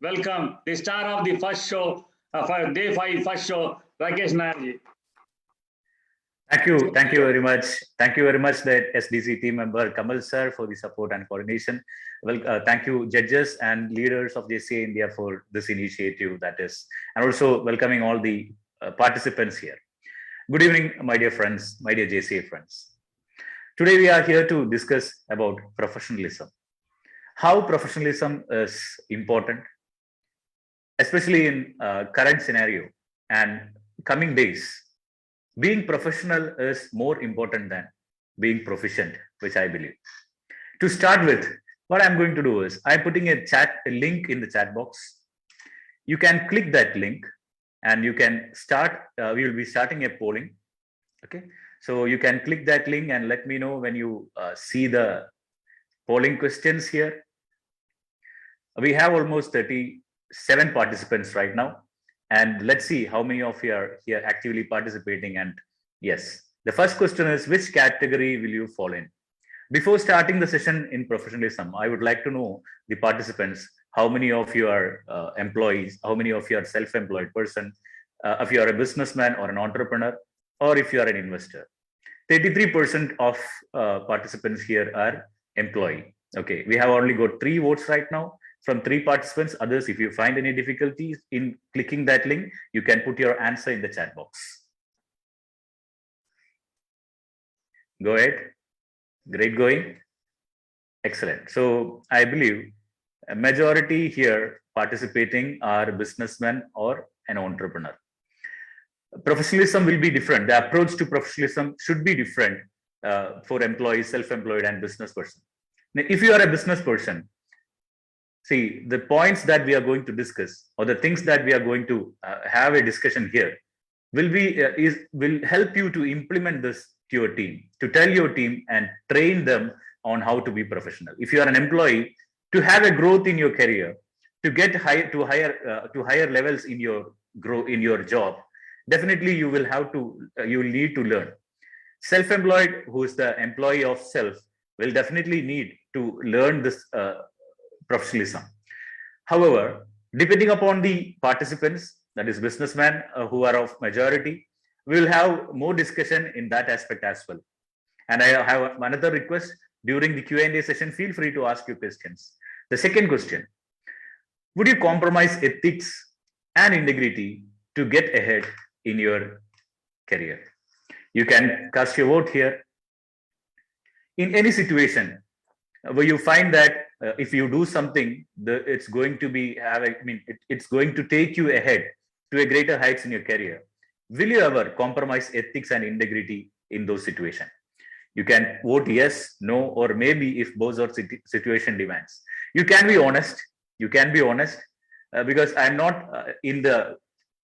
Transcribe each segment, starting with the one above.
welcome the star of the first show, for day 5 first show, Rakesh Nair. Thank you very much. Thank you very much, the SDC team member Kamal sir, for the support and coordination. Well, thank you, judges and leaders of JCA India for this initiative. That is, and also welcoming all the participants here. Good evening, my dear friends, my dear JCA friends. Today we are here to discuss about professionalism. How professionalism is important, especially in current scenario and coming days. Being professional is more important than being proficient, which I believe. To start with, what I'm going to do is I'm putting a link in the chat box. You can click that link and you can start, we will be starting a polling. Okay. So you can click that link and let me know when you see the polling questions here. We have almost 37 participants right now. And let's see how many of you are here actively participating. And yes, the first question is, which category will you fall in? Before starting the session in professionalism, I would like to know the participants, how many of you are employees, how many of you are self-employed person, if you are a businessman or an entrepreneur, or if you are an investor. 33% of participants here are employee. Okay, we have only got 3 votes right now from 3 participants. Others, if you find any difficulties in clicking that link, you can put your answer in the chat box. Go ahead. Great going. Excellent. So I believe a majority here participating are businessmen or an entrepreneur. Professionalism will be different. The approach to professionalism should be different for employees, self-employed and business person. Now, if you are a business person, see, the points that we are going to discuss or the things that we are going to have a discussion here will be will help you to implement this to your team, to tell your team and train them on how to be professional. If you are an employee, to have a growth in your career, to get higher levels in your job, definitely you will have to you will need to learn. Self-employed, who is the employee of self, will definitely need to learn this professionalism. However, depending upon the participants, that is businessmen who are of majority, we will have more discussion in that aspect as well. And I have another request: during the Q&A session, feel free to ask your questions. The second question: would you compromise ethics and integrity to get ahead in your career? You can cast your vote here. In any situation where you find that if you do something, it's going to be it's going to take you ahead to a greater heights in your career, will you ever compromise ethics and integrity in those situations? You can vote yes, no, or maybe if both or situation demands. You can be honest. You can be honest because I'm not in the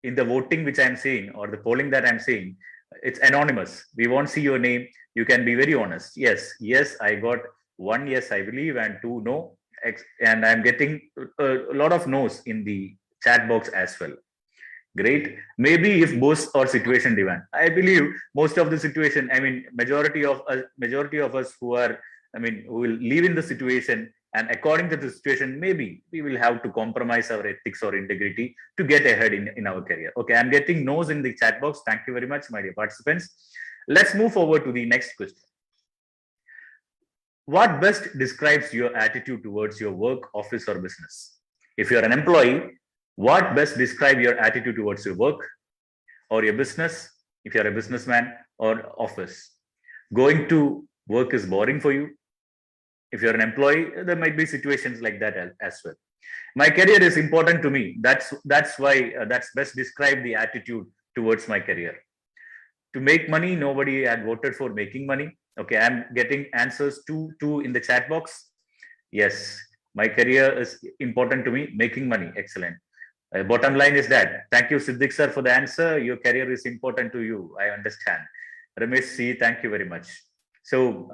voting which I'm saying or the polling that I'm saying. It's anonymous. We won't see your name. You can be very honest. Yes, I got 1 yes, I believe, and 2 no, and I'm getting a lot of no's in the chat box as well. Great. Maybe if both or situation demand. I believe most of the situation, majority of us who are, who will live in the situation, and according to the situation, maybe we will have to compromise our ethics or integrity to get ahead in our career. Okay, I'm getting no's in the chat box. Thank you very much, my dear participants. Let's move forward to the next question. What best describes your attitude towards your work, office, or business? If you're an employee, what best describe your attitude towards your work or your business? If you're a businessman or office, going to work is boring for you. If you're an employee, there might be situations like that as well. My career is important to me. That's why that's best describe the attitude towards my career. To make money, nobody had voted for making money. Okay, I'm getting answers two in the chat box. Yes, my career is important to me. Making money, excellent. Bottom line is that. Thank you, Siddiq sir, for the answer. Your career is important to you. I understand. Ramesh C, thank you very much. So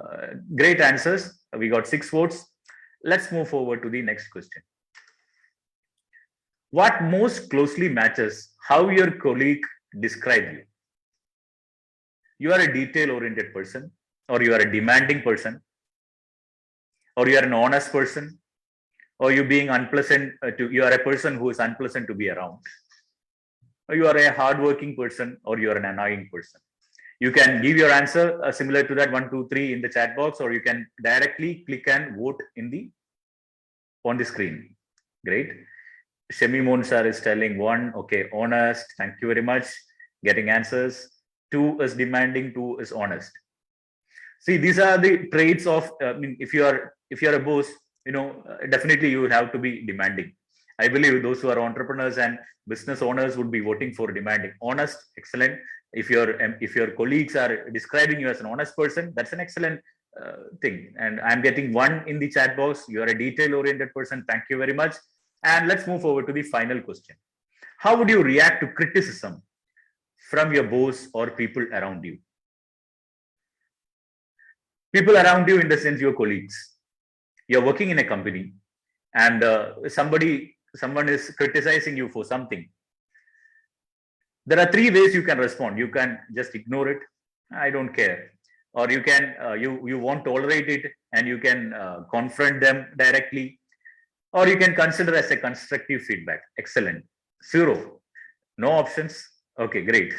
great answers. We got 6 votes. Let's move forward to the next question. What most closely matches how your colleague describe you? You are a detail-oriented person, or you are a demanding person, or you are an honest person, or you being unpleasant you are a person who is unpleasant to be around, or you are a hardworking person, or you are an annoying person. You can give your answer similar to that 1, 2, 3 in the chat box, or you can directly click and vote on the screen. Great. Shemi Monsar is telling 1, okay, honest. Thank you very much. Getting answers. 2 is demanding. 2 is honest. See, these are the traits of. I mean, if you are a boss, definitely you will have to be demanding. I believe those who are entrepreneurs and business owners would be voting for demanding. Honest, excellent. If your colleagues are describing you as an honest person, that's an excellent thing. And I'm getting 1 in the chat box. You are a detail-oriented person. Thank you very much. And let's move forward to the final question. How would you react to criticism from your boss or people around you? People around you, in the sense your colleagues. You're working in a company, and someone is criticizing you for something. There are 3 ways you can respond. You can just ignore it. I don't care. Or you can you won't tolerate it, and you can confront them directly. Or you can consider as a constructive feedback. Excellent. 0. No options. Okay, great.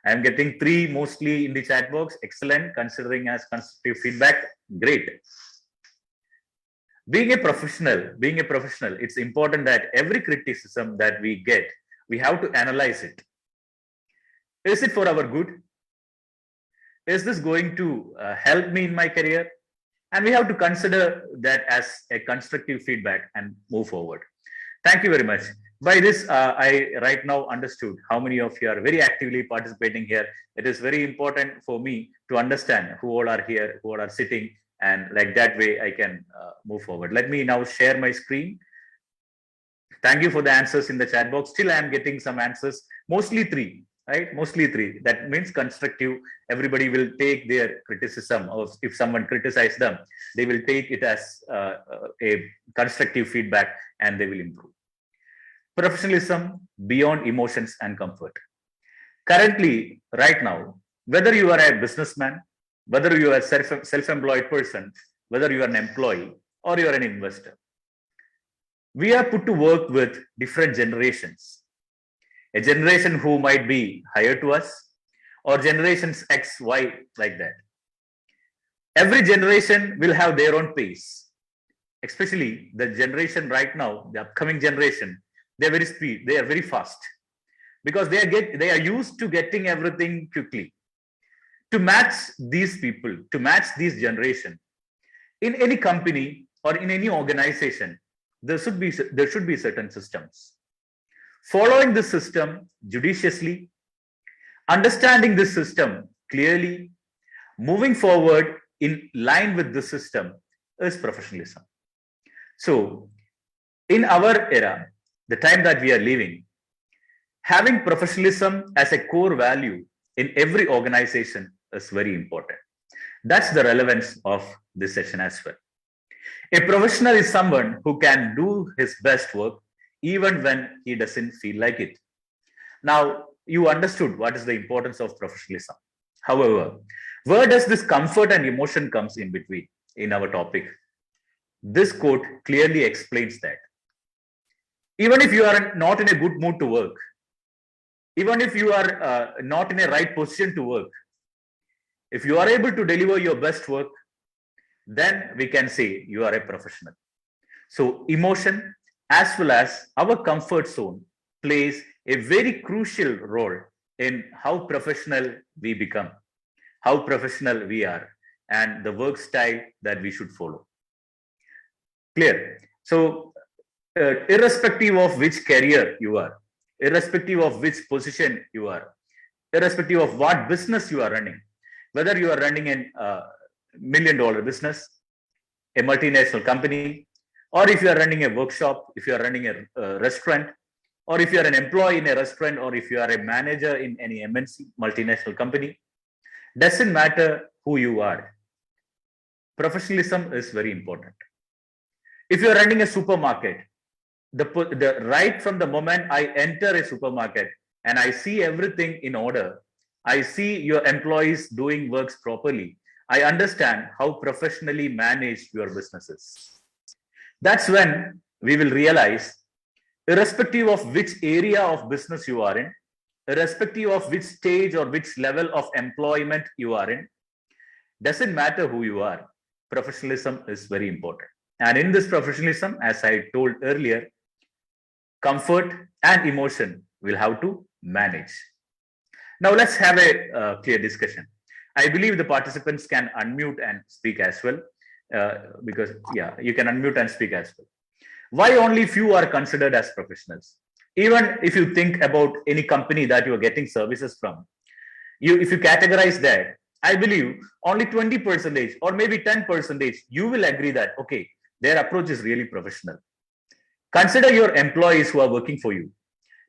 I'm getting 3 mostly in the chat box. Excellent. Considering as constructive feedback. Great. Being a professional, it's important that every criticism that we get, we have to analyze it. Is it for our good? Is this going to help me in my career? And we have to consider that as a constructive feedback and move forward. Thank you very much. By this, I right now understood how many of you are very actively participating here. It is very important for me to understand who all are here, who all are sitting, and like that way I can move forward. Let me now share my screen. Thank you for the answers in the chat box. Still, I am getting some answers, mostly 3. Right, mostly 3. That means constructive. Everybody will take their criticism, or if someone criticizes them, they will take it as a constructive feedback, and they will improve. Professionalism beyond emotions and comfort. Currently, right now, whether you are a businessman, whether you are a self-employed person, whether you are an employee, or you are an investor, we are put to work with different generations. A generation who might be higher to us, or generations X, Y, like that. Every generation will have their own pace. Especially the generation right now, the upcoming generation, they are very fast, because they are used to getting everything quickly. To match these people, to match this generation, in any company or in any organization, there should be certain systems. Following this system judiciously, understanding this system clearly, moving forward in line with the system is professionalism. So, in our era, the time that we are living, having professionalism as a core value in every organization is very important. That's the relevance of this session as well. A professional is someone who can do his best work even when he doesn't feel like it. Now, you understood what is the importance of professionalism. However, where does this comfort and emotion comes in between in our topic? This quote clearly explains that. Even if you are not in a good mood to work, even if you are not in a right position to work, if you are able to deliver your best work, then we can say you are a professional. So emotion as well as our comfort zone plays a very crucial role in how professional we become, how professional we are, and the work style that we should follow. Clear? So, irrespective of which career you are, irrespective of which position you are, irrespective of what business you are running, whether you are running a $1 million business, a multinational company, or if you are running a workshop, if you are running a restaurant, or if you are an employee in a restaurant, or if you are a manager in any MNC, multinational company, doesn't matter who you are. Professionalism is very important. If you are running a supermarket, the right from the moment I enter a supermarket and I see everything in order, I see your employees doing works properly, I understand how professionally managed your business is. That's when we will realize, irrespective of which area of business you are in, irrespective of which stage or which level of employment you are in, doesn't matter who you are, professionalism is very important. And in this professionalism, as I told earlier, comfort and emotion will have to manage. Now let's have a clear discussion. I believe the participants can unmute and speak as well, because yeah, you can unmute and speak as well. Why only few are considered as professionals? Even if you think about any company that you are getting services from, if you categorize that, I believe only 20% or maybe 10%, you will agree that, okay, their approach is really professional. Consider your employees who are working for you.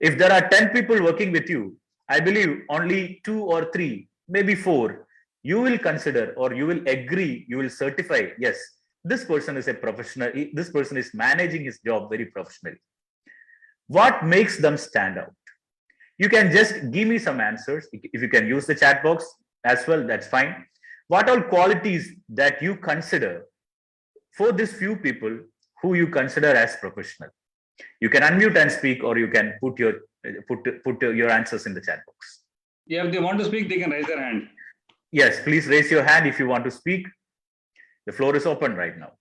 If there are 10 people working with you, I believe only 2 or 3, maybe 4, you will consider or you will agree, you will certify, yes, this person is a professional, this person is managing his job very professionally. What makes them stand out? You can just give me some answers. If you can use the chat box as well, that's fine. What all qualities that you consider for these few people who you consider as professional? You can unmute and speak, or you can put your answers in the chat box. Yeah, if they want to speak, they can raise their hand. Yes, please raise your hand if you want to speak. The floor is open right now.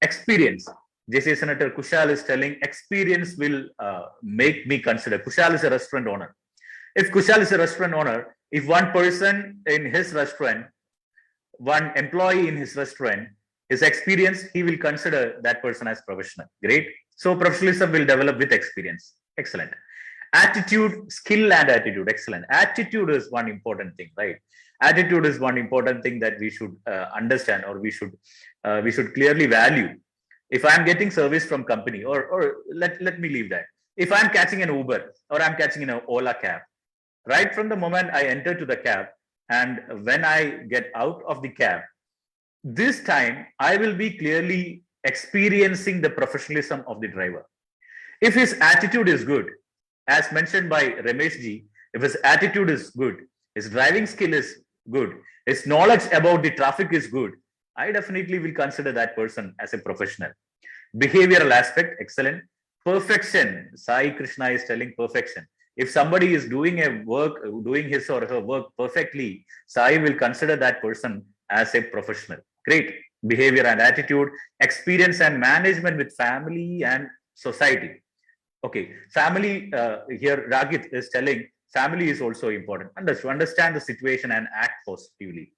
Experience. JC Senator Kushal is telling experience will make me consider. Kushal is a restaurant owner. If Kushal is a restaurant owner, if one person in his restaurant, one employee in his restaurant, his experience, he will consider that person as professional. Great. So professionalism will develop with experience. Excellent. Attitude, skill and attitude. Excellent. Attitude is one important thing, right? Attitude is one important thing that we should understand, or we should clearly value. If I'm getting service from company, or let me leave that. If I'm catching an Uber or I'm catching an Ola cab, right from the moment I enter to the cab and when I get out of the cab, this time I will be clearly experiencing the professionalism of the driver. If his attitude is good, as mentioned by Ramesh ji, if his attitude is good, his driving skill is good, his knowledge about the traffic is good, I definitely will consider that person as a professional. Behavioral aspect, excellent. Perfection, Sai Krishna is telling perfection. If somebody is doing his or her work perfectly, Sai will consider that person as a professional. Great. Behavior and attitude, experience and management with family and society. Okay, family, here Ragit is telling family is also important. Understand the situation and act positively.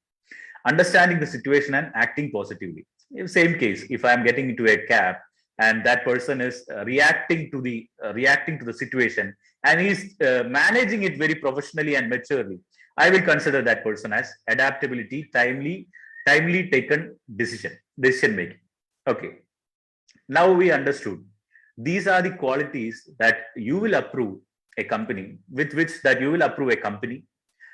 Understanding the situation and acting positively. In same case, if I am getting into a cab and that person is reacting to the situation and he's managing it very professionally and maturely, I will consider that person as adaptability, timely taken decision making. Okay, now we understood. These are the qualities that you will approve a company, with which that you will approve a company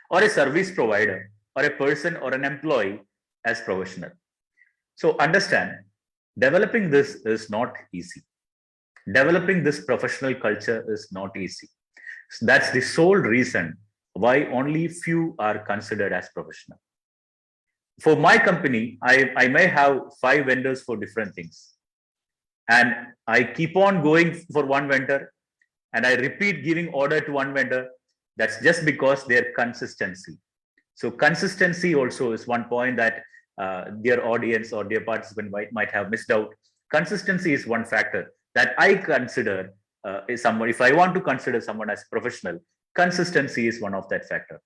or a service provider or a person or an employee as professional. So understand, developing this is not easy. Developing this professional culture is not easy. So that's the sole reason why only few are considered as professional. For my company, I may have 5 vendors for different things. And I keep on going for one vendor and I repeat giving order to one vendor. That's just because their consistency. So consistency also is one point that their audience or their participant might have missed out. Consistency is one factor that I consider is someone. If I want to consider someone as professional, consistency is one of that factor.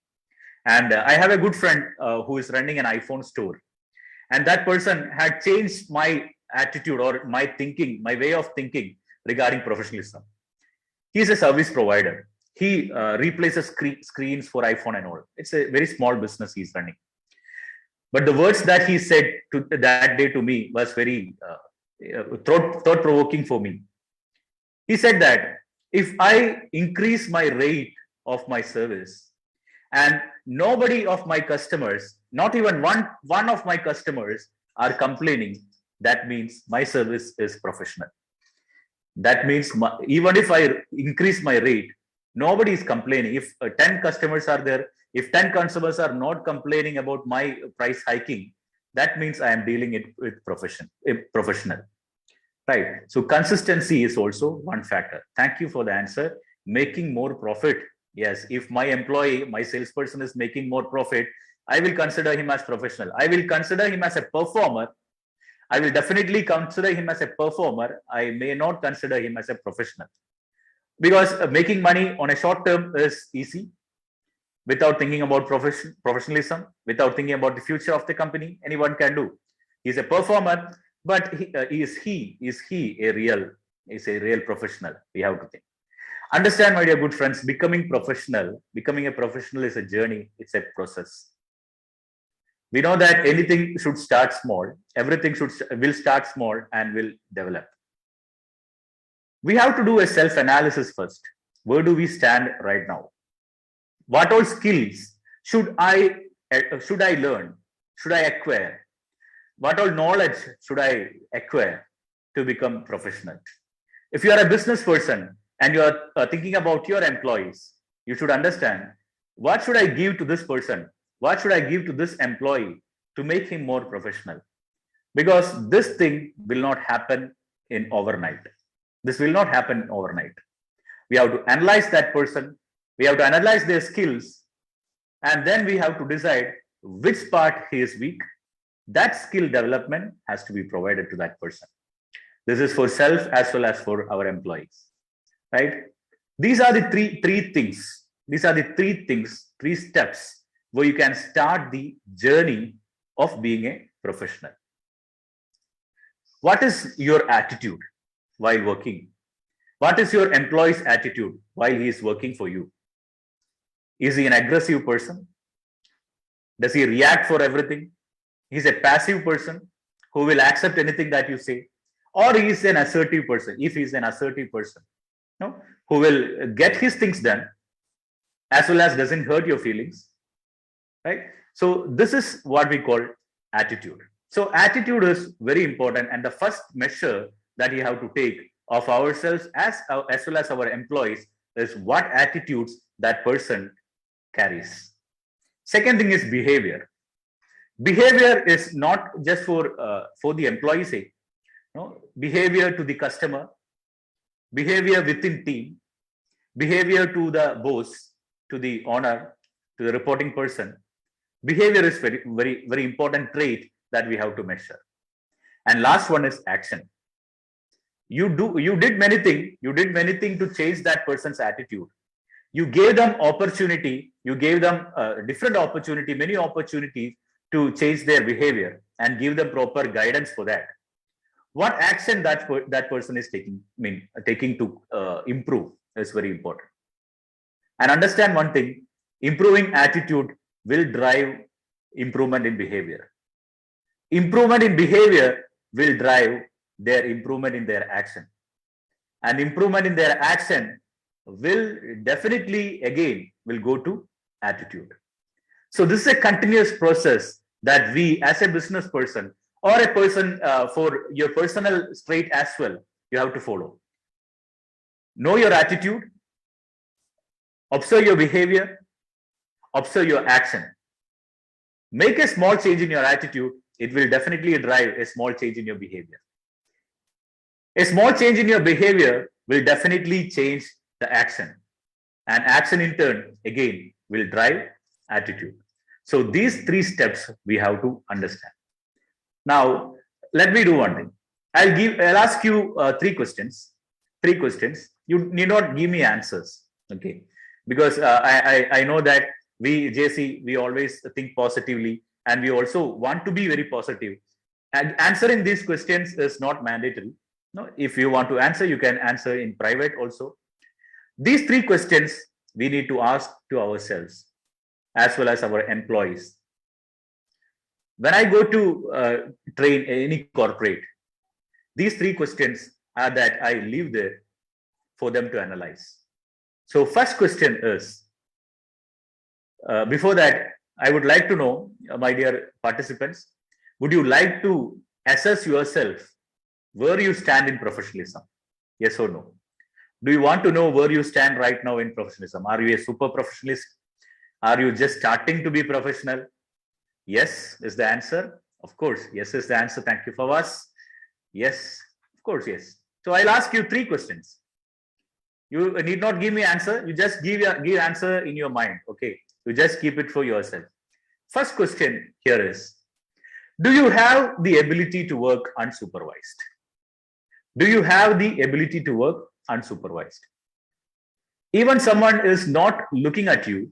And I have a good friend who is running an iPhone store, and that person had changed my attitude or my thinking, my way of thinking regarding professionalism. He's a service provider. He replaces screens for iPhone and all. It's a very small business he's running. But the words that he said that day to me was very thought-provoking for me. He said that if I increase my rate of my service and nobody of my customers, not even one of my customers are complaining, that means my service is professional. That means even if I increase my rate, nobody is complaining. If 10 customers are there, if 10 customers are not complaining about my price hiking, that means I am dealing it with professional, right? So consistency is also one factor. Thank you for the answer. Making more profit. Yes, if my employee, my salesperson is making more profit, I will consider him as professional. I will consider him as a performer. I will definitely consider him as a performer. I may not consider him as a professional, because making money on a short term is easy without thinking about professionalism, without thinking about the future of the company. Anyone can do. He's a performer, but is he a real professional? We have to think. Understand, my dear good friends, becoming a professional is a journey. It's a process. We know that anything should start small. Everything will start small and will develop. We have to do a self-analysis first. Where do we stand right now? What all skills should I learn? Should I acquire? What all knowledge should I acquire to become professional? If you are a business person and you are thinking about your employees, you should understand, what should I give to this person? What should I give to this employee to make him more professional? Because this thing will not happen in overnight. This will not happen overnight. We have to analyze that person. We have to analyze their skills, and then we have to decide which part he is weak. That skill development has to be provided to that person. This is for self as well as for our employees, right? These are the three things. These are the three steps where you can start the journey of being a professional. What is your attitude while working? What is your employee's attitude while he is working for you? Is he an aggressive person? Does he react for everything? He's a passive person who will accept anything that you say, or he is an assertive person. If he is an assertive person, no, who will get his things done as well as doesn't hurt your feelings, right? So this is what we call attitude. So attitude is very important, and the first measure that you have to take of ourselves as well as our employees is what attitudes that person carries. Second thing is behavior. Behavior is not just for the employee's sake. No, behavior to the customer, behavior within team, behavior to the boss, to the owner, to the reporting person. Behavior is very important trait that we have to measure. And last one is action. You did many things to change that person's attitude. You gave them opportunity, you gave them different opportunity, many opportunities to change their behavior and give them proper guidance for that. What action that person is taking to improve is very important. And understand one thing, improving attitude will drive improvement in behavior. Improvement in behavior will drive their improvement in their action. And improvement in their action will definitely again will go to attitude. So this is a continuous process that we as a business person or a person for your personal trait as well, you have to follow. Know your attitude, observe your behavior, observe your action. Make a small change in your attitude, it will definitely drive a small change in your behavior. A small change in your behavior will definitely change the action, and action in turn again will drive attitude. So these three steps we have to understand. Now let me do one thing. I'll ask you three questions. You need not give me answers, okay? Because I know that we always think positively, and we also want to be very positive. And answering these questions is not mandatory. No, if you want to answer, you can answer in private also. These three questions we need to ask to ourselves as well as our employees. When I go to train any corporate, these three questions are that I leave there for them to analyze. So first question is, before that, I would like to know, my dear participants, would you like to assess yourself where you stand in professionalism? Yes or no? Do you want to know where you stand right now in professionalism? Are you a super professionalist? Are you just starting to be professional? Yes is the answer, Of course, yes is the answer. Thank you for us. Yes, of course, yes. So I'll ask you 3 questions. You need not give me answer. You just give answer in your mind. Okay. You just keep it for yourself. First question here is, do you have the ability to work unsupervised? Do you have the ability to work unsupervised? Even someone is not looking at you,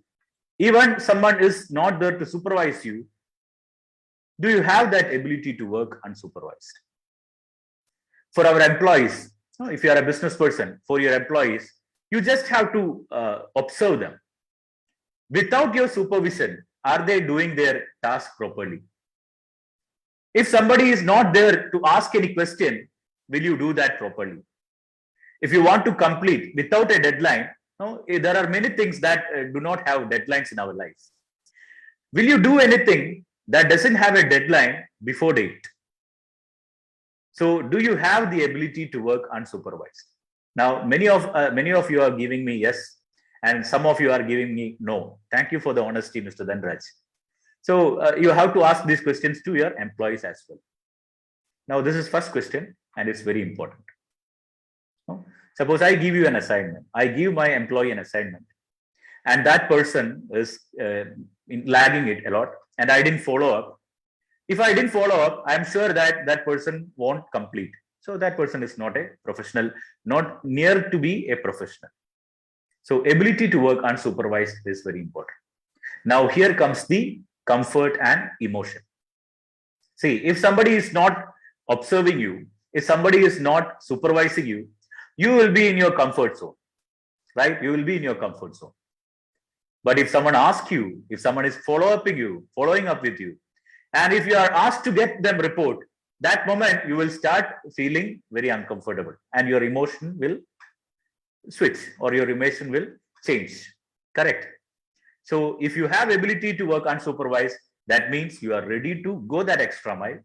even someone is not there to supervise you, do you have that ability to work unsupervised? For our employees, if you are a business person, for your employees, you just have to observe them. Without your supervision, are they doing their task properly? If somebody is not there to ask any question, will you do that properly? If you want to complete without a deadline, there are many things that do not have deadlines in our lives. Will you do anything that doesn't have a deadline before date? So do you have the ability to work unsupervised? Now, many of you are giving me yes, and some of you are giving me no. Thank you for the honesty, Mr. Dhanraj. So you have to ask these questions to your employees as well. Now, this is first question, and it's very important. Suppose I give you an assignment. I give my employee an assignment, and that person is lagging it a lot, and I didn't follow up. If I didn't follow up, I'm sure that that person won't complete. So that person is not a professional, not near to be a professional. So ability to work unsupervised is very important. Now here comes the comfort and emotion. See, if somebody is not observing you, if somebody is not supervising you, you will be in your comfort zone, right? You will be in your comfort zone. But if someone asks you, if someone is following up with you, and if you are asked to get them report, that moment you will start feeling very uncomfortable and your emotion will switch or your emotion will change. Correct. So if you have ability to work unsupervised, that means you are ready to go that extra mile.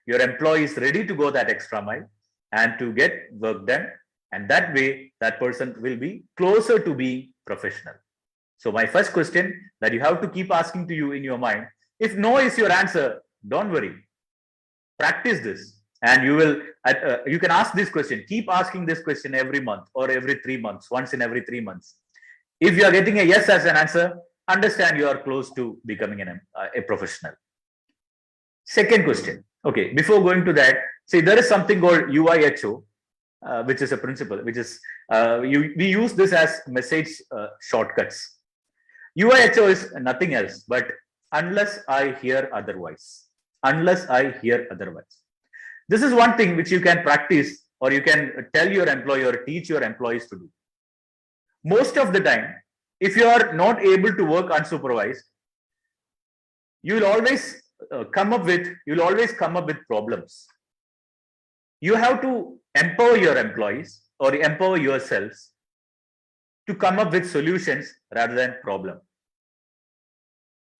Your employee is ready to go that extra mile and to get work done. And that way, that person will be closer to being professional. So my first question that you have to keep asking to you in your mind, if no is your answer, don't worry. Practice this and you will, you can ask this question, keep asking this question every month or every 3 months, once in every 3 months. If you are getting a yes as an answer, understand you are close to becoming a professional. Second question. Okay, before going to that, see, there is something called UIHO, which is a principle, which is, we use this as message shortcuts. UIHO is nothing else but unless I hear otherwise. Unless I hear otherwise. This is one thing which you can practice or you can tell your employee or teach your employees to do. Most of the time, if you are not able to work unsupervised, you will always come up with problems. You have to empower your employees or empower yourselves to come up with solutions rather than problem.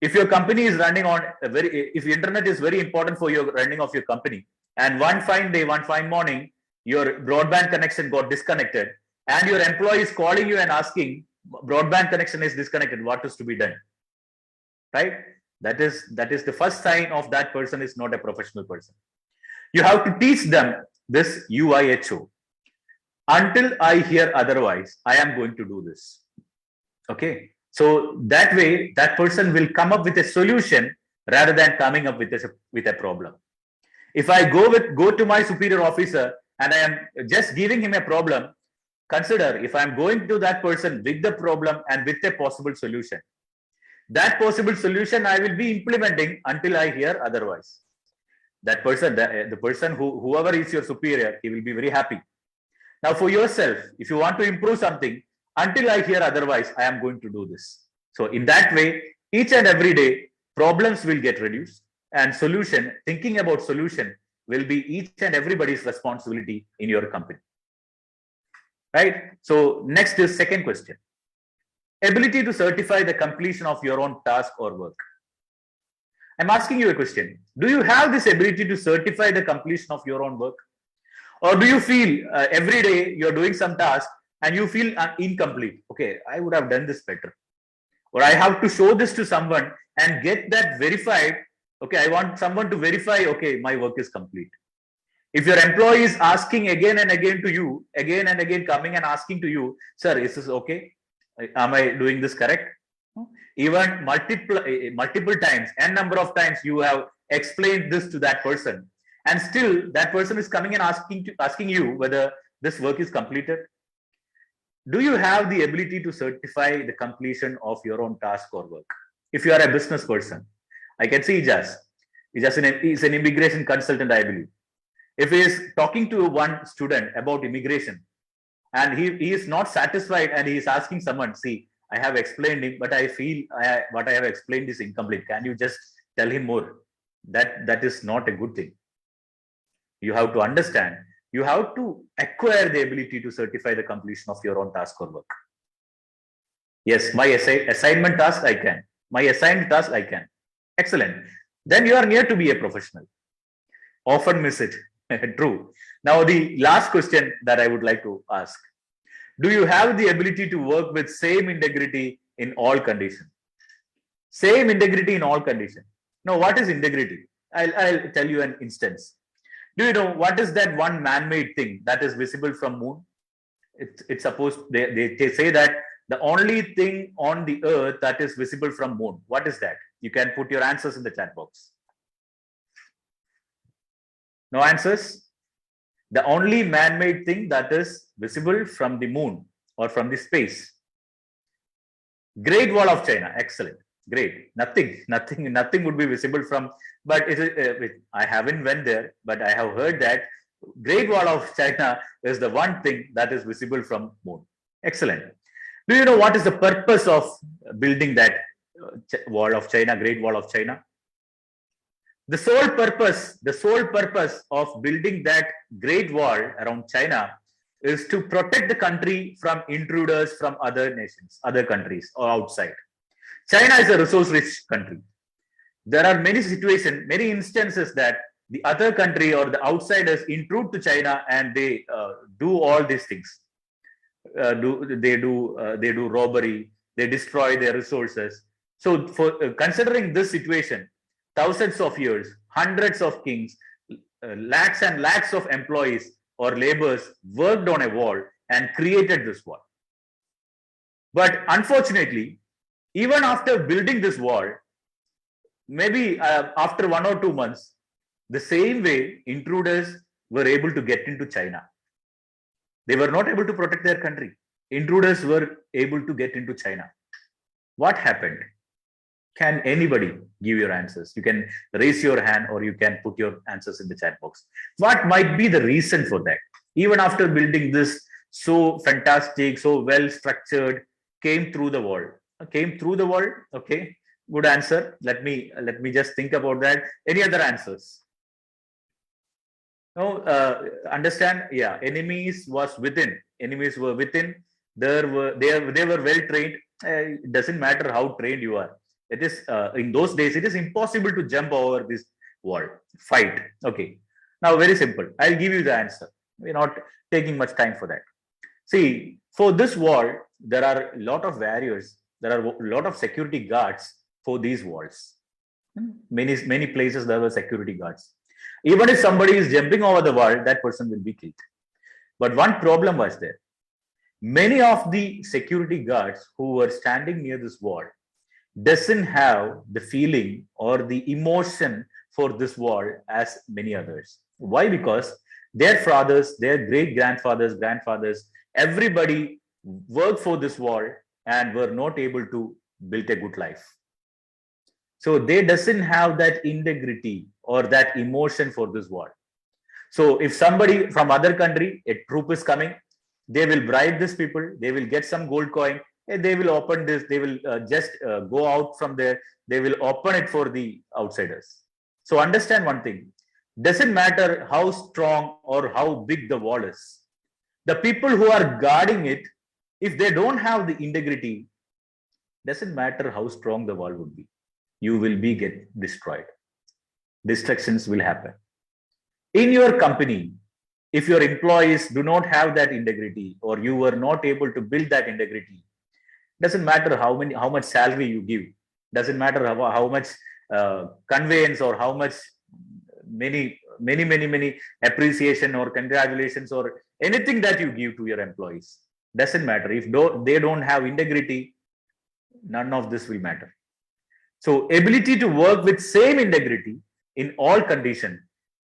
If your company is running on if internet is very important for your running of your company, and one fine day, one fine morning, your broadband connection got disconnected, and your employee is calling you and asking, broadband connection is disconnected, what is to be done? Right? That is the first sign of that person is not a professional person. You have to teach them this UIHO. Until I hear otherwise, I am going to do this. Okay. So that way, that person will come up with a solution rather than coming up with a problem. If I go to my superior officer and I am just giving him a problem, consider if I am going to that person with the problem and with a possible solution. That possible solution I will be implementing until I hear otherwise. That person, the person whoever is your superior, he will be very happy. Now for yourself, if you want to improve something, until I hear otherwise, I am going to do this. So in that way, each and every day, problems will get reduced and thinking about solution will be each and everybody's responsibility in your company. Right? So next is second question. Ability to certify the completion of your own task or work. I'm asking you a question. Do you have this ability to certify the completion of your own work? Or do you feel every day you're doing some task and you feel incomplete? Okay, I would have done this better. Or I have to show this to someone and get that verified Okay, I want someone to verify, okay, my work is complete. If your employee is asking again and again to you, again and again coming and asking to you, sir, is this okay? Am I doing this correct? Even multiple times, n number of times you have explained this to that person, and still that person is coming and asking you whether this work is completed. Do you have the ability to certify the completion of your own task or work? If you are a business person, I can see Ijaz. Ijaz is an immigration consultant, I believe. If he is talking to one student about immigration and he is not satisfied and he is asking someone, see, I have explained him, but I feel what I have explained is incomplete. Can you just tell him more? That is not a good thing. You have to understand, you have to acquire the ability to certify the completion of your own task or work. Yes, my assignment task I can. My assigned task I can. Excellent. Then you are near to be a professional. Often miss it. True. Now, the last question that I would like to ask. Do you have the ability to work with same integrity in all conditions? Same integrity in all conditions. Now, what is integrity? I'll tell you an instance. Do you know what is that one man-made thing that is visible from moon? It's supposed, they say that the only thing on the earth that is visible from moon. What is that? You can put your answers in the chat box. No answers? The only man-made thing that is visible from the moon or from the space. Great Wall of China. Excellent. Great. Nothing would be visible from, but I haven't went there, but I have heard that Great Wall of China is the one thing that is visible from moon. Excellent. Do you know what is the purpose of building that Wall of China, Great Wall of China? The sole purpose of building that Great Wall around China is to protect the country from intruders from other nations, other countries or outside. China is a resource-rich country. There are many situations, many instances that the other country or the outsiders intrude to China and they do all these things. They do robbery, they destroy their resources. So, for considering this situation, thousands of years, hundreds of kings, lakhs and lakhs of employees or laborers worked on a wall and created this wall. But unfortunately, even after building this wall, maybe after 1 or 2 months, the same way intruders were able to get into China. They were not able to protect their country. Intruders were able to get into China. What happened? Can anybody give your answers? You can raise your hand or you can put your answers in the chat box. What might be the reason for that? Even after building this so fantastic, so well structured, came through the wall. Okay, good answer. Let me just think about that. Any other answers? No, understand? Yeah, enemies were within. They were well trained. It doesn't matter how trained you are. It is in those days it is impossible to jump over this wall. Fight. Okay. Now very simple. I'll give you the answer. We're not taking much time for that. See, for this wall, there are a lot of barriers. There are a lot of security guards for these walls. Many places there were security guards. Even if somebody is jumping over the wall, that person will be killed. But one problem was there. Many of the security guards who were standing near this wall doesn't have the feeling or the emotion for this wall as many others. Why? Because their fathers, their great grandfathers, everybody worked for this wall and were not able to build a good life. So they doesn't have that integrity or that emotion for this wall. So if somebody from other country, a troop is coming, they will bribe these people, they will get some gold coin, and they will open this, they will just go out from there, they will open it for the outsiders. So understand one thing, doesn't matter how strong or how big the wall is. The people who are guarding it, if they don't have the integrity, doesn't matter how strong the wall would be, you will be get destroyed. Destructions will happen. In your company, if your employees do not have that integrity or you were not able to build that integrity, doesn't matter how much salary you give, doesn't matter how much conveyance or how much many appreciation or congratulations or anything that you give to your employees. Doesn't matter. If they don't have integrity, none of this will matter. So ability to work with same integrity in all conditions.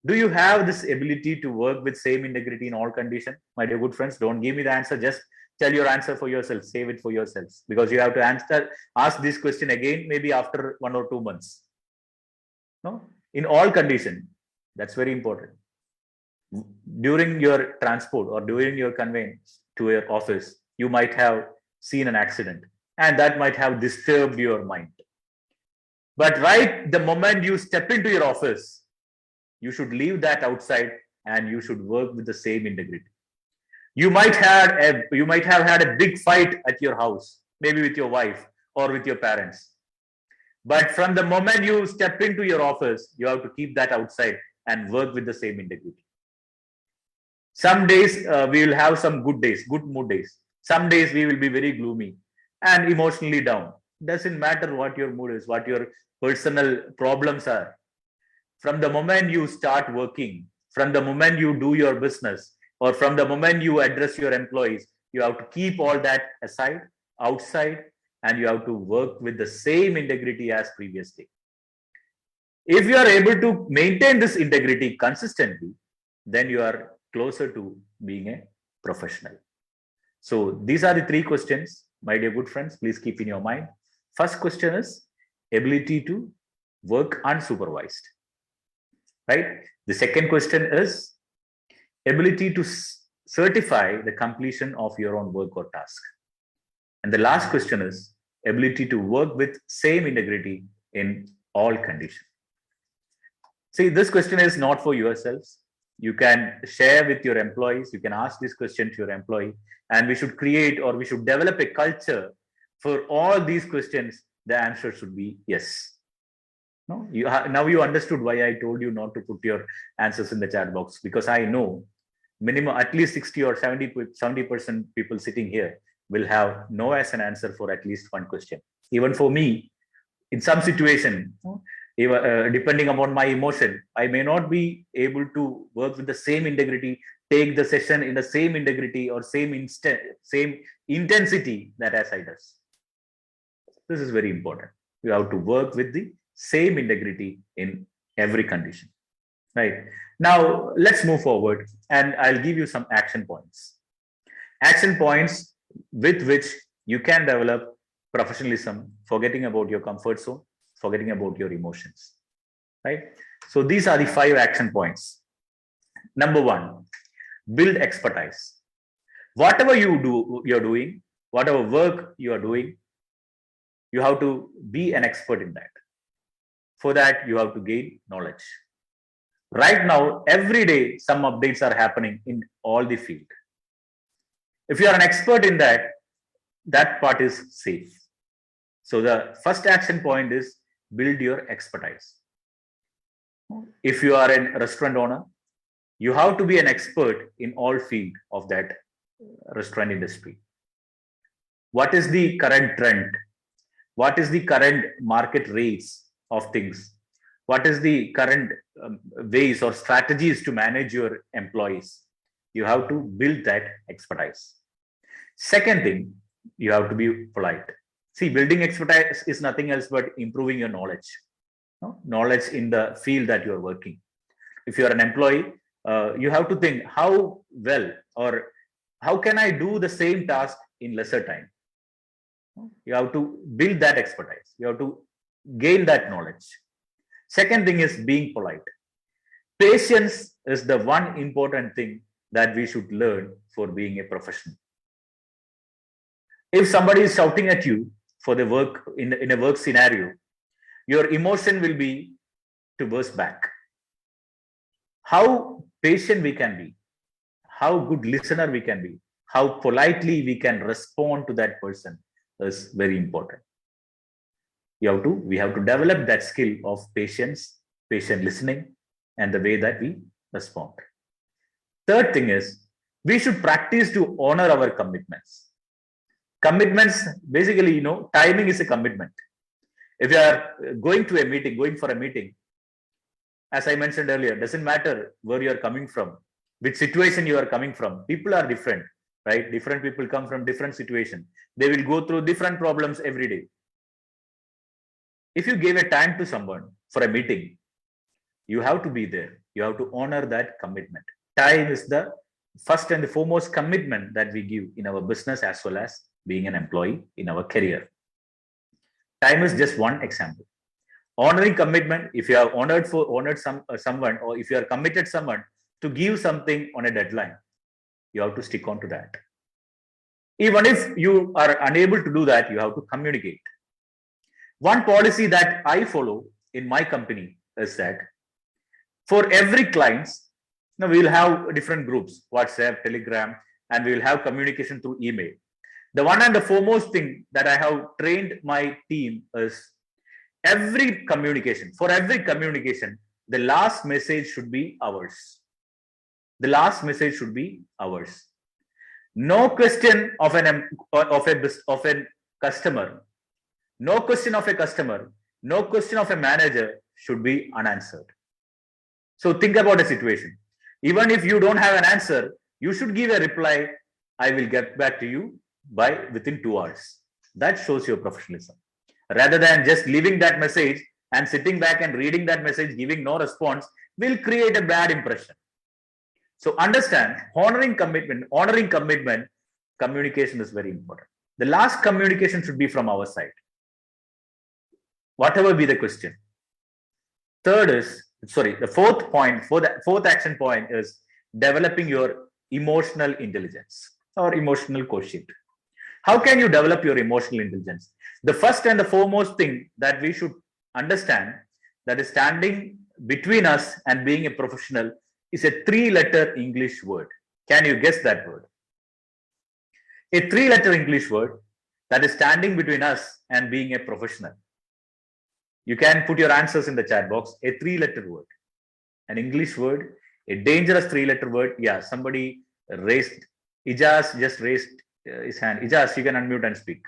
Do you have this ability to work with same integrity in all conditions? My dear good friends, don't give me the answer. Just tell your answer for yourself. Save it for yourselves, because you have to ask this question again, maybe after 1 or 2 months. No, in all conditions. That's very important. During your transport or during your conveyance to your office, you might have seen an accident, and that might have disturbed your mind. But right the moment you step into your office, you should leave that outside and you should work with the same integrity. You might have had a big fight at your house, maybe with your wife or with your parents. But from the moment you step into your office, you have to keep that outside and work with the same integrity. Some days we will have some good days, good mood days. Some days we will be very gloomy and emotionally down. Doesn't matter what your mood is, what your personal problems are. From the moment you start working, from the moment you do your business, or from the moment you address your employees, you have to keep all that aside, outside, and you have to work with the same integrity as previously. If you are able to maintain this integrity consistently, then you are closer to being a professional. So these are the 3 questions, my dear good friends. Please keep in your mind. First question is ability to work unsupervised, right? The second question is ability to certify the completion of your own work or task. And the last question is ability to work with same integrity in all conditions. See, this question is not for yourselves. You can share with your employees. You can ask this question to your employee, and we should create or we should develop a culture for all these questions. The answer should be yes. No, now you understood why I told you not to put your answers in the chat box, because I know minimum at least 60 or 70% people sitting here will have no as an answer for at least one question. Even for me, in some situation, depending upon my emotion, I may not be able to work with the same integrity, take the session in the same integrity or same intensity that as I does. This is very important. You have to work with the same integrity in every condition, right? Now let's move forward, and I'll give you some action points. Action points with which you can develop professionalism, forgetting about your comfort zone, forgetting about your emotions, right? So these are the 5 action points. Number 1, build expertise. Whatever you're doing, whatever work you are doing, you have to be an expert in that. For that, you have to gain knowledge. Right now, every day, some updates are happening in all the field. If you are an expert in that, that part is safe. So the first action point is build your expertise. If you are a restaurant owner, you have to be an expert in all field of that restaurant industry. What is the current trend? What is the current market rates of things? What is the current ways or strategies to manage your employees? You have to build that expertise. Second thing, you have to be polite. See, building expertise is nothing else but improving your knowledge. Knowledge in the field that you are working. If you are an employee, you have to think how well or how can I do the same task in lesser time. You have to build that expertise. You have to gain that knowledge. Second thing is being polite. Patience is the one important thing that we should learn for being a professional. If somebody is shouting at you for the work in a work scenario, your emotion will be to burst back. How patient we can be, how good listener we can be, how politely we can respond to that person is very important. We have to develop that skill of patience, patient listening, and the way that we respond. Third thing is we should practice to honor our commitments. Commitments, basically, timing is a commitment. If you are going to a meeting, going for a meeting, as I mentioned earlier, doesn't matter where you are coming from, which situation you are coming from. People are different, right? Different people come from different situations. They will go through different problems every day. If you gave a time to someone for a meeting, you have to be there. You have to honor that commitment. Time is the first and the foremost commitment that we give in our business as well as being an employee in our career. Time is just one example. Honoring commitment, if you have honored someone, or if you are committed someone to give something on a deadline, you have to stick on to that. Even if you are unable to do that, you have to communicate. One policy that I follow in my company is that for every clients, we will have different groups, WhatsApp, Telegram, and we will have communication through email. The one and the foremost thing that I have trained my team is every communication, the last message should be ours. The last message should be ours. No question of a customer, no question of a customer, no question of a manager should be unanswered. So think about a situation. Even if you don't have an answer, you should give a reply. I will get back to you within 2 hours. That shows your professionalism. Rather than just leaving that message and sitting back and reading that message, giving no response, will create a bad impression. So understand, honoring commitment, communication is very important. The last communication should be from our side, whatever be the question. The fourth action point is developing your emotional intelligence or emotional quotient. How can you develop your emotional intelligence? The first and the foremost thing that we should understand that is standing between us and being a professional is a 3-letter English word. Can you guess that word? A 3-letter English word that is standing between us and being a professional. You can put your answers in the chat box. A 3-letter word, an English word, a dangerous 3-letter word. Yeah, somebody raised. Ijaz just raised his hand. Ijaz, you can unmute and speak.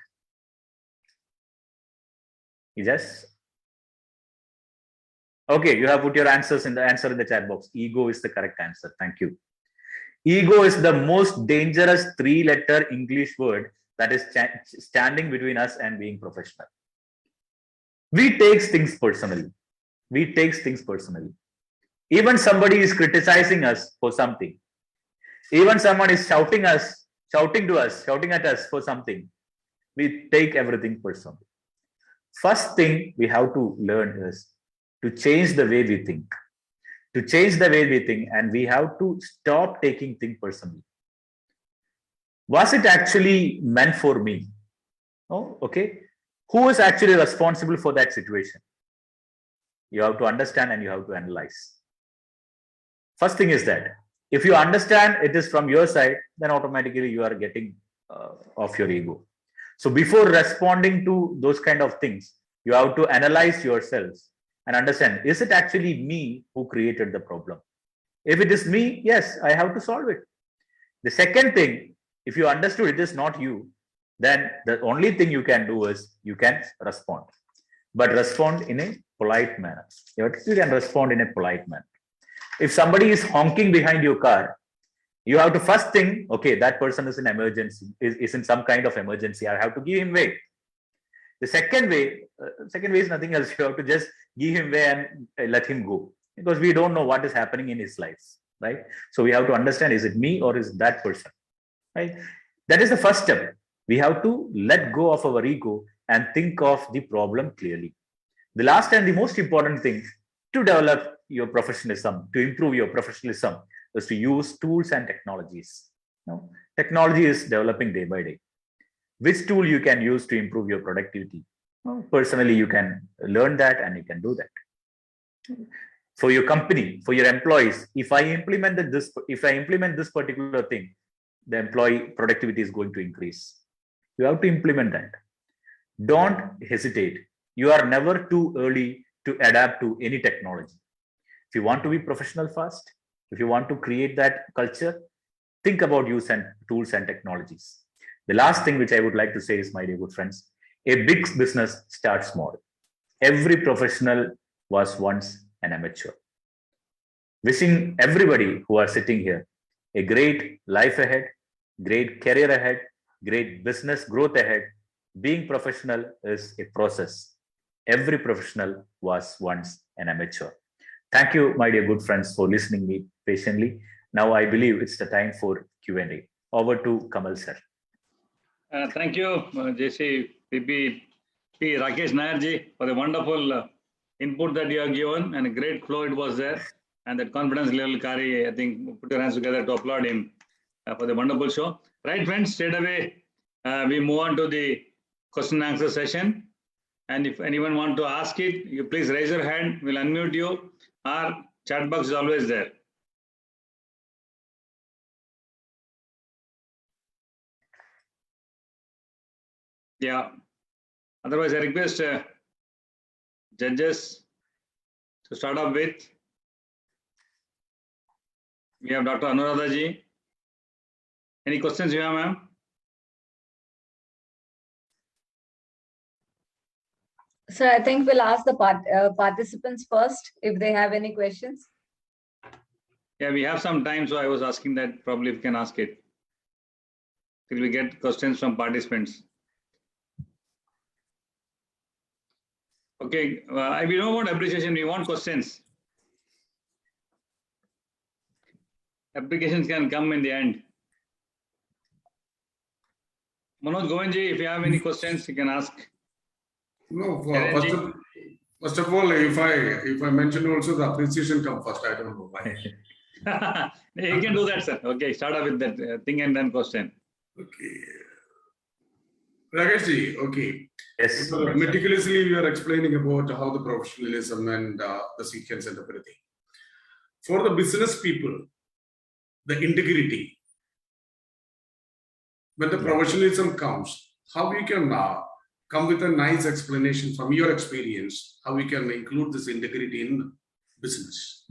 Ijaz. Okay, you have put your answer in the chat box. Ego is the correct answer. Thank you. Ego is the most dangerous 3-letter English word that is standing between us and being professional. We take things personally. Even somebody is criticizing us for something. Even someone is shouting at us for something. We take everything personally. First thing we have to learn is to change the way we think. And we have to stop taking things personally. Was it actually meant for me? Oh, okay. Who is actually responsible for that situation? You have to understand and you have to analyze. First thing is that if you understand it is from your side, then automatically you are getting off your ego. So before responding to those kind of things, you have to analyze yourselves and understand, is it actually me who created the problem? If it is me, yes, I have to solve it. The second thing, if you understood it is not you, then the only thing you can do is you can respond, but respond in a polite manner. You can respond in a polite manner. If somebody is honking behind your car, you have to first think, okay, that person is in emergency, is in some kind of emergency. I have to give him way. The second way is nothing else. You have to just give him way and let him go, because we don't know what is happening in his life, right? So we have to understand, is it me or is it that person, right? That is the first step. We have to let go of our ego and think of the problem clearly. The last and the most important thing to develop your professionalism, to improve your professionalism, is to use tools and technologies. Technology is developing day by day. Which tool you can use to improve your productivity? Personally, you can learn that and you can do that. For your company, for your employees, if I implement this particular thing, the employee productivity is going to increase. You have to implement that. Don't hesitate. You are never too early to adapt to any technology. If you want to be professional fast, if you want to create that culture, think about use and tools and technologies. The last thing which I would like to say is, my dear good friends, a big business starts small. Every professional was once an amateur. Wishing everybody who are sitting here a great life ahead, great career ahead, great business growth ahead. Being professional is a process. Every professional was once an amateur. Thank you, my dear good friends, for listening me patiently. Now I believe it's the time for Q&A. Over to Kamal sir. Thank you, JC, PP, P. Rakesh Nair for the wonderful input that you have given, and a great flow it was there. And that confidence level, Kari, I think, put your hands together to applaud him for the wonderful show. Right, friends, straight away, we move on to the question and answer session. And if anyone want to ask it, you please raise your hand. We'll unmute you. Our chat box is always there. Yeah. Otherwise, I request judges to start off with. We have Dr. Anuradha ji. Any questions you have, ma'am? So I think we'll ask the participants first if they have any questions. Yeah, we have some time, so I was asking that probably if you can ask it. Till we get questions from participants. Okay, we don't want appreciation, we want questions. Applications can come in the end. Manoj Govinji, if you have any questions, you can ask. No, first of all, if I mention also the appreciation come first, I don't know why. You can do that, sir. Okay, start off with that thing and then question. Okay. Rakesh ji, okay. Yes. So meticulously, you are explaining about how the professionalism and the sequence and everything. For the business people, the integrity, when the professionalism comes, how we can come with a nice explanation from your experience, how we can include this integrity in business.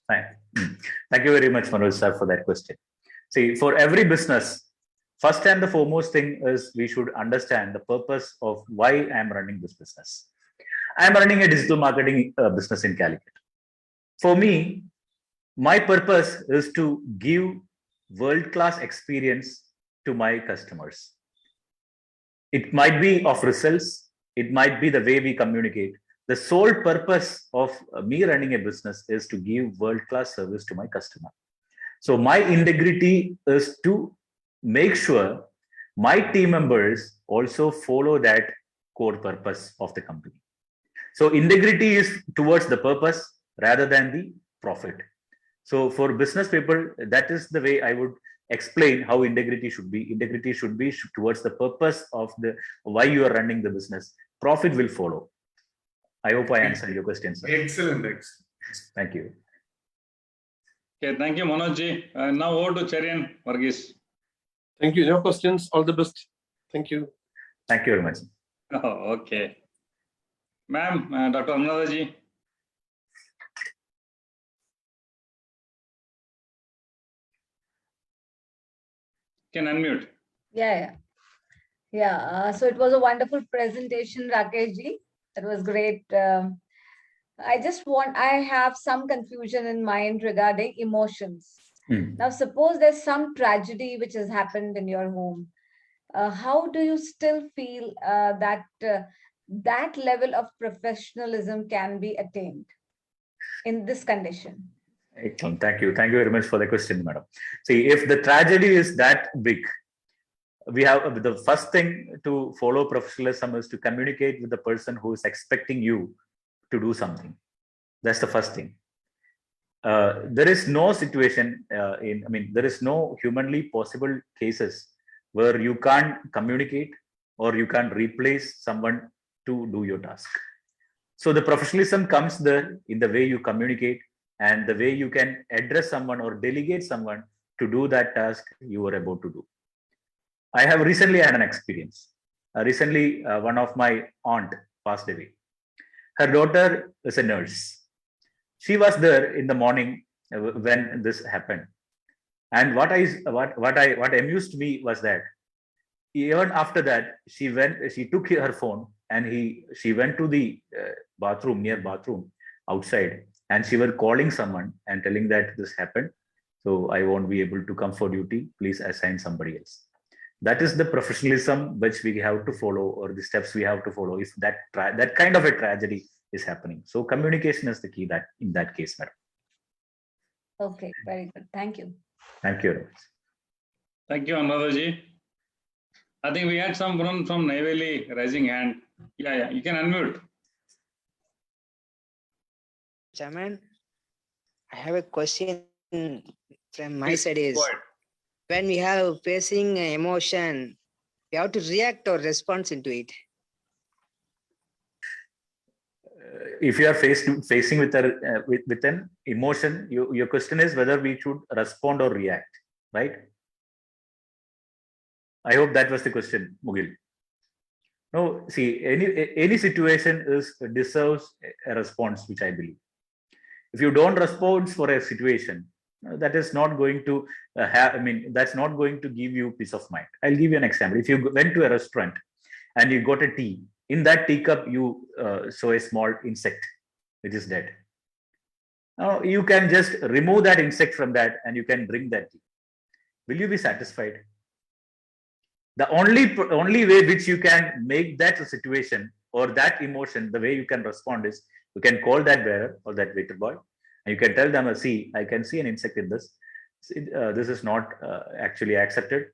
Thank you very much, Manoj sir, for that question. See, for every business, first and the foremost thing is we should understand the purpose of why I am running this business. I am running a digital marketing business in Calicut. For me, my purpose is to give world-class experience to my customers. It might be of results, it might be the way we communicate. The sole purpose of me running a business is to give world-class service to my customer. So my integrity is to make sure my team members also follow that core purpose of the company. So integrity is towards the purpose rather than the profit. So for business people, that is the way I would explain how integrity should be. Integrity should be towards the purpose of the why you are running the business. Profit will follow. I hope I answered your question, sir. Excellent. Thank you. Okay, thank you, Manoj ji. Now over to Cherian Varghese. Thank you. No questions. All the best. Thank you. Thank you very much. Oh, okay. Ma'am, Dr. Anuradha ji. Can unmute. Yeah. So it was a wonderful presentation, Rakesh ji. That was great. I have some confusion in mind regarding emotions. Now, suppose there's some tragedy which has happened in your home. How do you still feel that that level of professionalism can be attained in this condition? Excellent. Thank you. Thank you very much for the question, madam. See, if the tragedy is that big, we have the first thing to follow professionalism is to communicate with the person who is expecting you to do something. That's the first thing. There is no situation there is no humanly possible cases where you can't communicate or you can't replace someone to do your task. So the professionalism comes there in the way you communicate and the way you can address someone or delegate someone to do that task you are about to do. I have recently had an experience. One of my aunt passed away. Her daughter is a nurse. She was there in the morning when this happened. And what amused me was that even after that, she took her phone and she went to the near bathroom outside, and she were calling someone and telling that this happened. So I won't be able to come for duty. Please assign somebody else. That is the professionalism which we have to follow, or the steps we have to follow if that kind of a tragedy is happening. So communication is the key that in that case, madam. Okay, very good. Thank you. Thank you. Thank you, Anuradha. I think we had someone from Neyveli raising hand. Yeah, you can unmute. Chairman, I have a question from my Please, side is, go ahead. when we have facing emotion, we have to react or respond into it. If you are facing with an emotion, your question is whether we should respond or react, right? I hope that was the question, Mugil. No, see, any situation deserves a response, which I believe. If you don't respond for a situation, that is not going to that's not going to give you peace of mind. I'll give you an example. If you went to a restaurant and you got a tea, in that teacup you saw a small insect which is dead. Now you can just remove that insect from that and you can drink that tea. Will you be satisfied? The only way which you can make that situation or that emotion, the way you can respond is you can call that bearer or that waiter boy, and you can tell them, see, I can see an insect in this. This is not actually accepted.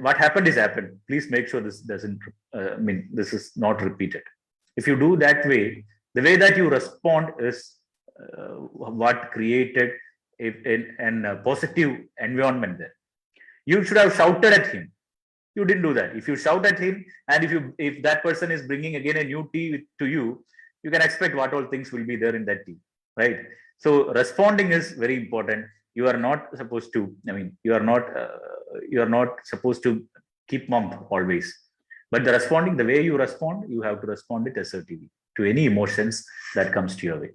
What happened is happened. Please make sure this doesn't, this is not repeated. If you do that way, the way that you respond is what created a positive environment there. You should have shouted at him. You didn't do that. If you shout at him, and if that person is bringing again a new tea to you, you can expect what all things will be there in that tea, right? So responding is very important. You are not supposed to. You are not supposed to keep mum always. But the way you respond, you have to respond it assertively to any emotions that comes to your way.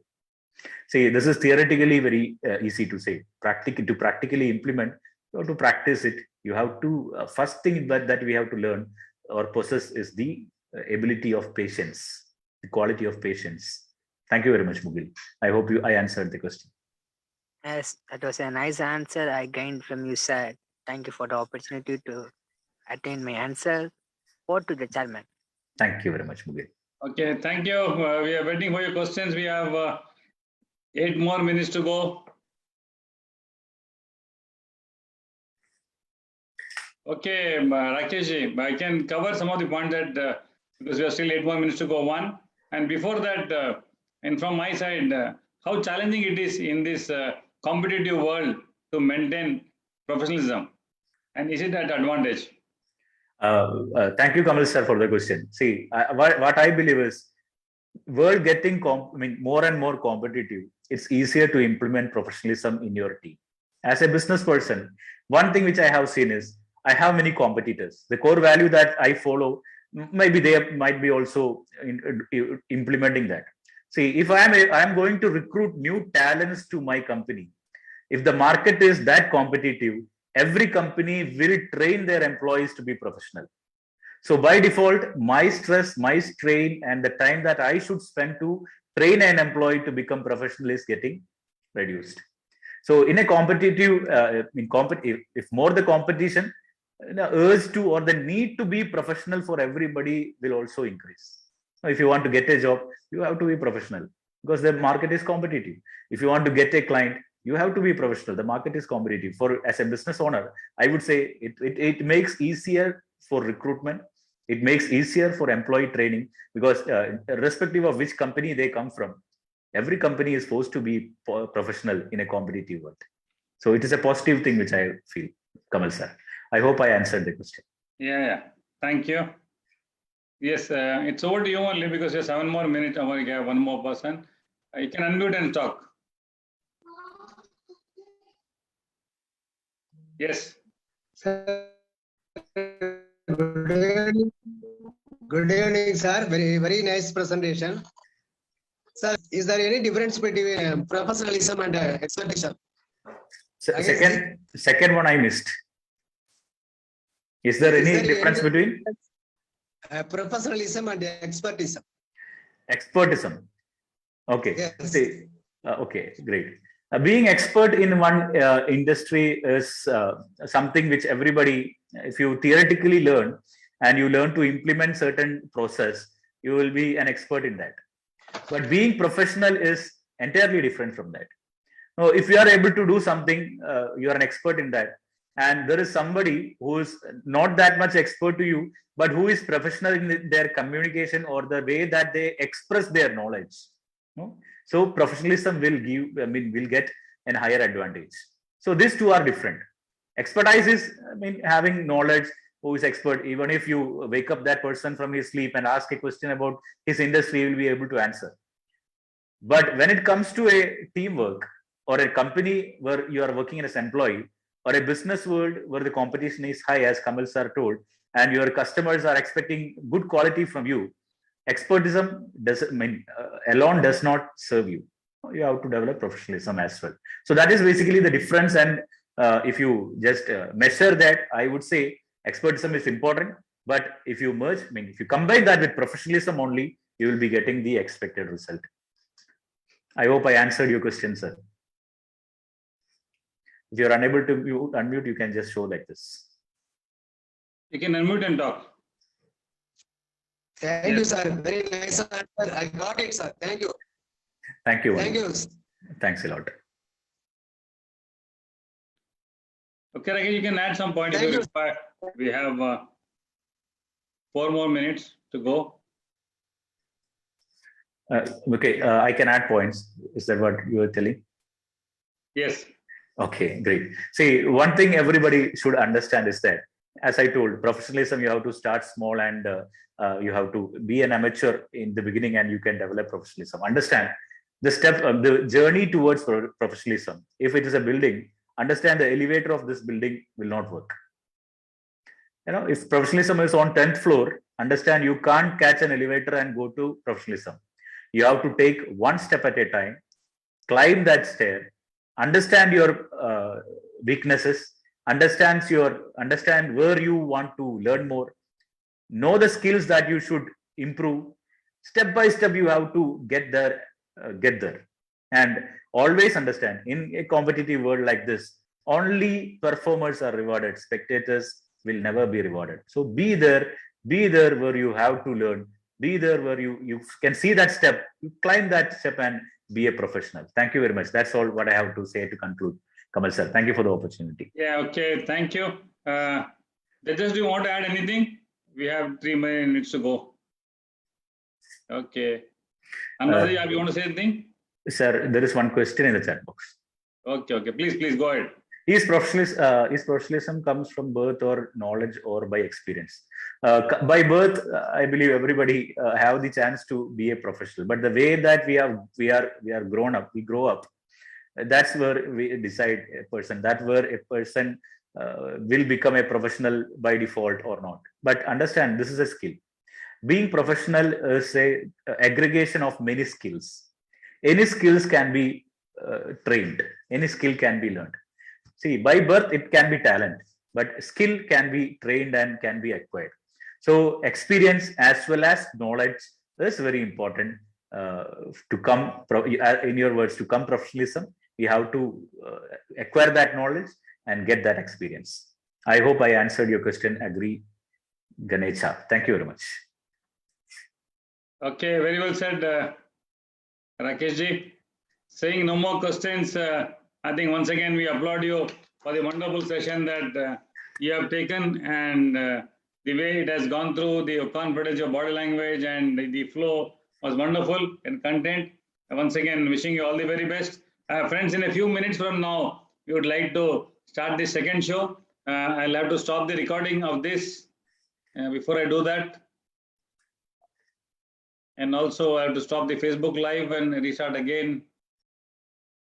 See, this is theoretically very easy to say. To practically implement, you have to practice it. You have to first thing that we have to learn or possess is the ability of patience, the quality of patience. Thank you very much, Mugil. I hope I answered the question. Yes, that was a nice answer I gained from you, sir. Thank you for the opportunity to attain my answer. Over to the chairman. Thank you very much, Mugil. Okay, thank you. We are waiting for your questions. We have 8 more minutes to go. Okay, Rakesh, I can cover some of the points that because we have still 8 more minutes to go. One, and before that, and from my side, how challenging it is in this competitive world to maintain professionalism, and is it at advantage? Thank you, Kamal sir, for the question. See, what I believe is, world getting more and more competitive. It's easier to implement professionalism in your team. As a business person, one thing which I have seen is I have many competitors. The core value that I follow, maybe they might be also implementing that. See, if I am going to recruit new talents to my company, if the market is that competitive, every company will train their employees to be professional. So by default, my stress, my strain, and the time that I should spend to train an employee to become professional is getting reduced. So in a competitive, if more the competition, the urge to or the need to be professional for everybody will also increase. So if you want to get a job, you have to be professional because the market is competitive. If you want to get a client, you have to be professional. The market is competitive. As a business owner, I would say it makes easier for recruitment. It makes easier for employee training because irrespective of which company they come from, every company is forced to be professional in a competitive world. So it is a positive thing which I feel, Kamal sir. I hope I answered the question. Yeah. Thank you. Yes, it's over to you only because you have 7 more minutes. We have one more person. You can unmute and talk. Yes. Sir, good evening, sir. Very nice presentation. Sir, is there any difference between professionalism and expectation? Second one I missed. Is there any difference between? professionalism and expertism. Expertism. Okay. Yes. See, okay, great. Being expert in one industry is something which everybody, if you theoretically learn and you learn to implement certain process, you will be an expert in that. But being professional is entirely different from that. Now, if you are able to do something, you are an expert in that. And there is somebody who is not that much expert to you, but who is professional in their communication or the way that they express their knowledge. No? So professionalism will give, will get an higher advantage. So these two are different. Expertise is, having knowledge, who is expert. Even if you wake up that person from his sleep and ask a question about his industry, he will be able to answer. But when it comes to a teamwork or a company where you are working as an employee, or a business world where the competition is high, as Kamal sir told, and your customers are expecting good quality from you, expertism alone does not serve you. You have to develop professionalism as well. So that is basically the difference. And if you just measure that, I would say expertism is important. But if you merge, if you combine that with professionalism only, you will be getting the expected result. I hope I answered your question, sir. If you're unable to unmute, you can just show like this. You can unmute and talk. Thank you, sir. Very nice answer. I got it, sir. Thank you. Thank you. Thank you. Thanks a lot. Okay, Rakesh, you can add some points. Thank you. We have 4 more minutes to go. Okay, I can add points. Is that what you are telling? Yes. Okay, great. See, one thing everybody should understand is that, as I told, professionalism, you have to start small and you have to be an amateur in the beginning and you can develop professionalism. Understand the step, the journey towards professionalism. If it is a building, understand the elevator of this building will not work. If professionalism is on 10th floor, understand you can't catch an elevator and go to professionalism. You have to take one step at a time, climb that stair, understand your weaknesses, understand where you want to learn more, know the skills that you should improve. Step by step, you have to get there, and always understand, in a competitive world like this, only performers are rewarded. Spectators will never be rewarded. So be there where you have to learn. Be there where you can see that step, you climb that step and be a professional. Thank you very much. That's all what I have to say to conclude. Kamal sir, thank you for the opportunity. Yeah, okay. Thank you. Rajesh, do you want to add anything? We have 3 minutes to go. Okay. Another, you want to say anything? Sir, there is one question in the chat box. Okay. Please go ahead. Is professionalism comes from birth or knowledge or by experience? By birth, I believe everybody have the chance to be a professional. But the way that we are grown up, we grow up. That's where we decide a person. That's where a person will become a professional by default or not. But understand, this is a skill. Being professional is a aggregation of many skills. Any skills can be trained. Any skill can be learned. See, by birth, it can be talent, but skill can be trained and can be acquired. So experience as well as knowledge is very important to come, in your words, to come professionalism. You have to acquire that knowledge and get that experience. I hope I answered your question. Agree, Ganesha. Thank you very much. Okay, very well said, Rakesh ji. Saying no more questions, I think once again we applaud you for the wonderful session that you have taken, and the way it has gone through, the confidence, your body language, and the flow was wonderful and content. Once again, wishing you all the very best. Friends, in a few minutes from now, we would like to start the second show. I'll have to stop the recording of this before I do that. And also I have to stop the Facebook Live and restart again